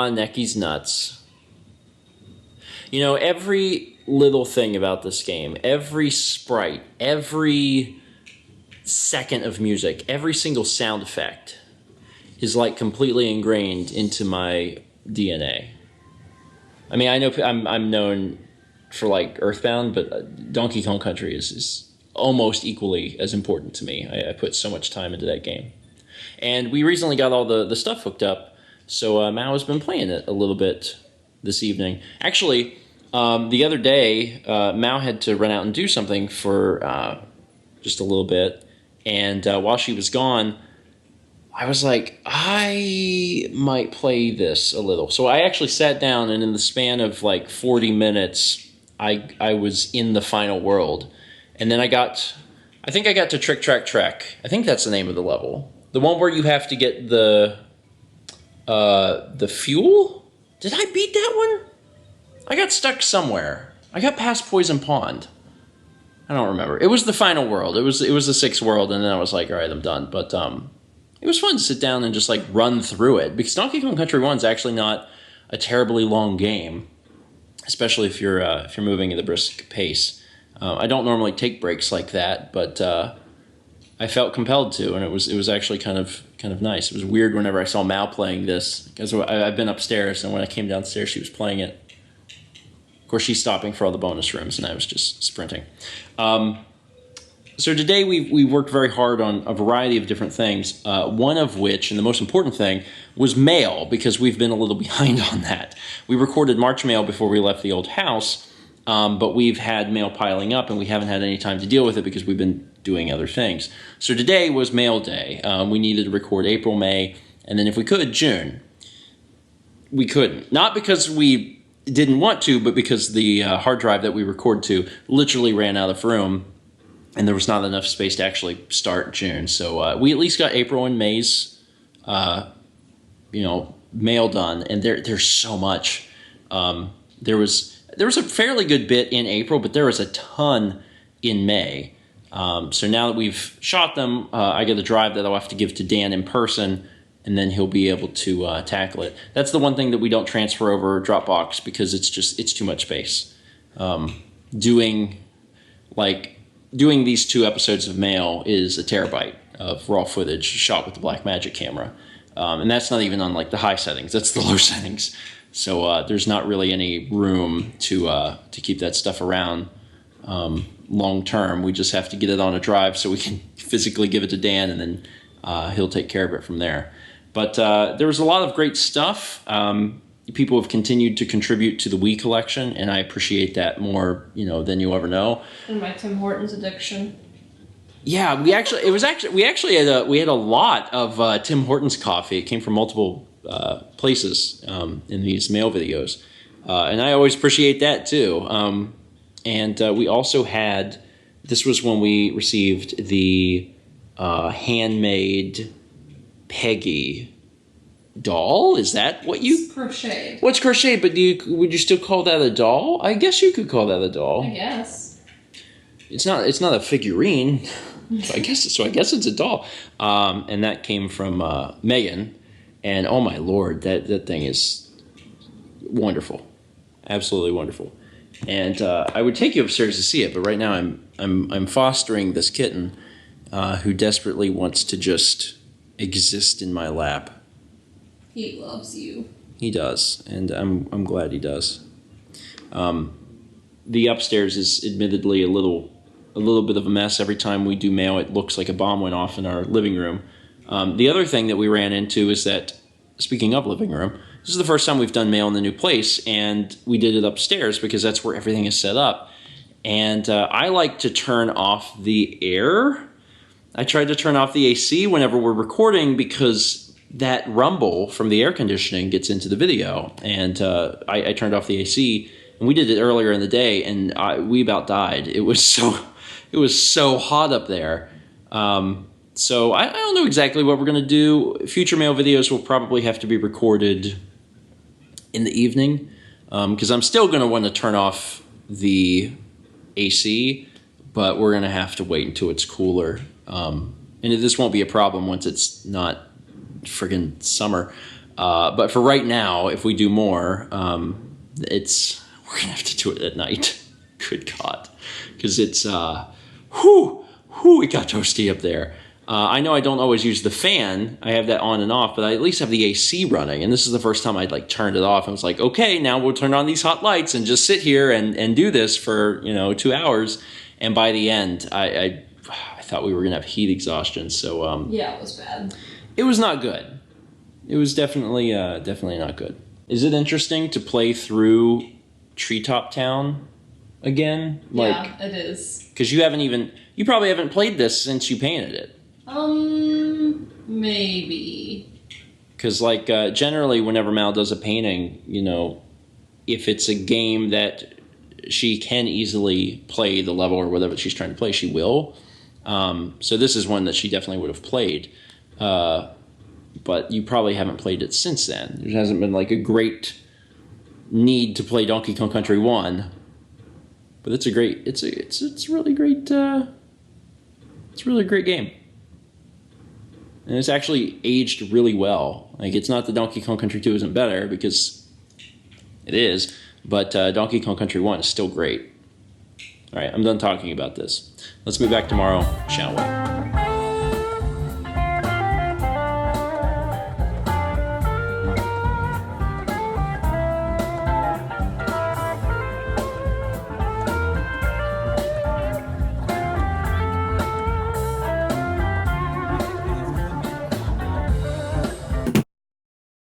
Necky's nuts. You know, every little thing about this game, every sprite, every second of music, every single sound effect is like completely ingrained into my DNA. I mean, I know I'm known for like Earthbound, but Donkey Kong Country is almost equally as important to me. I put so much time into that game. And we recently got all the stuff hooked up, so Mao has been playing it a little bit this evening. Actually, the other day, Mao had to run out and do something for just a little bit, and while she was gone, I was like, I might play this a little. So I actually sat down, and in the span of like 40 minutes, I was in the final world. And then I think I got to Trick Track Trek. I think that's the name of the level. The one where you have to get the fuel? Did I beat that one? I got stuck somewhere. I got past Poison Pond. I don't remember. It was the final world. It was the sixth world, and then I was like, all right, I'm done. But it was fun to sit down and just like run through it, because Donkey Kong Country 1 is actually not a terribly long game, especially if you're moving at a brisk pace. I don't normally take breaks like that, but I felt compelled to, and it was actually kind of nice. It was weird whenever I saw Mal playing this, because I've been upstairs, and when I came downstairs, she was playing it. Of course, she's stopping for all the bonus rooms, and I was just sprinting. So today we worked very hard on a variety of different things, one of which, and the most important thing, was mail, because we've been a little behind on that. We recorded March mail before we left the old house, but we've had mail piling up, and we haven't had any time to deal with it because we've been doing other things. So today was mail day. We needed to record April, May, and then if we could, June. We couldn't. Not because we didn't want to, but because the hard drive that we record to literally ran out of room, and there was not enough space to actually start June. So we at least got April and May's, mail done, and there's so much. There was a fairly good bit in April, but there was a ton in May. So now that we've shot them, I get a drive that I'll have to give to Dan in person, and then he'll be able to tackle it. That's the one thing that we don't transfer over Dropbox, because it's too much space. Doing these 2 episodes of mail is a terabyte of raw footage shot with the Blackmagic camera. And that's not even on like the high settings, that's the low settings. So there's not really any room to keep that stuff around long term. We just have to get it on a drive so we can physically give it to Dan, and then he'll take care of it from there. But there was a lot of great stuff. People have continued to contribute to the Wii collection, and I appreciate that more, than you'll ever know. And my Tim Hortons addiction. Yeah, we actually had a lot of Tim Hortons coffee. It came from multiple places in these mail videos, and I always appreciate that too. And we also had, this was when we received the handmade Peggy doll. Is that what you... It's crocheted. What's crocheted? But would you still call that a doll? I guess you could call that a doll. I guess. It's not a figurine. So I guess it's a doll. And that came from Megan. And oh my Lord, that thing is wonderful. Absolutely wonderful. And I would take you upstairs to see it, but right now I'm fostering this kitten who desperately wants to just exist in my lap. He loves you. He does, and I'm glad he does. The upstairs is admittedly a little bit of a mess. Every time we do mail, it looks like a bomb went off in our living room. The other thing that we ran into is that, speaking of living room, this is the first time we've done mail in the new place, and we did it upstairs because that's where everything is set up. And I like to turn off the air. I tried to turn off the AC whenever we're recording because that rumble from the air conditioning gets into the video. And I turned off the AC, and we did it earlier in the day, and we about died. It was so hot up there. So I don't know exactly what we're going to do. Future mail videos will probably have to be recorded in the evening, because I'm still going to want to turn off the AC, but we're going to have to wait until it's cooler. And this won't be a problem once it's not friggin' summer. But for right now, if we do more, we're gonna have to do it at night. Good God, because it's it got toasty up there. I know I don't always use the fan. I have that on and off, but I at least have the AC running. And this is the first time I'd like turned it off. I was like, okay, now we'll turn on these hot lights and just sit here and do this for 2 hours. And by the end, I thought we were gonna have heat exhaustion. So yeah, it was bad. It was not good. It was definitely not good. Is it interesting to play through Treetop Town again? Yeah, it is. Because you probably haven't played this since you painted it. Maybe. Because generally whenever Mal does a painting, if it's a game that she can easily play the level or whatever she's trying to play, she will. So this is one that she definitely would have played. But you probably haven't played it since then. There hasn't been a great need to play Donkey Kong Country 1. But it's a really great it's a really great game. And it's actually aged really well. It's not that Donkey Kong Country 2 isn't better, because it is, but Donkey Kong Country 1 is still great. All right, I'm done talking about this. Let's move back tomorrow, shall we?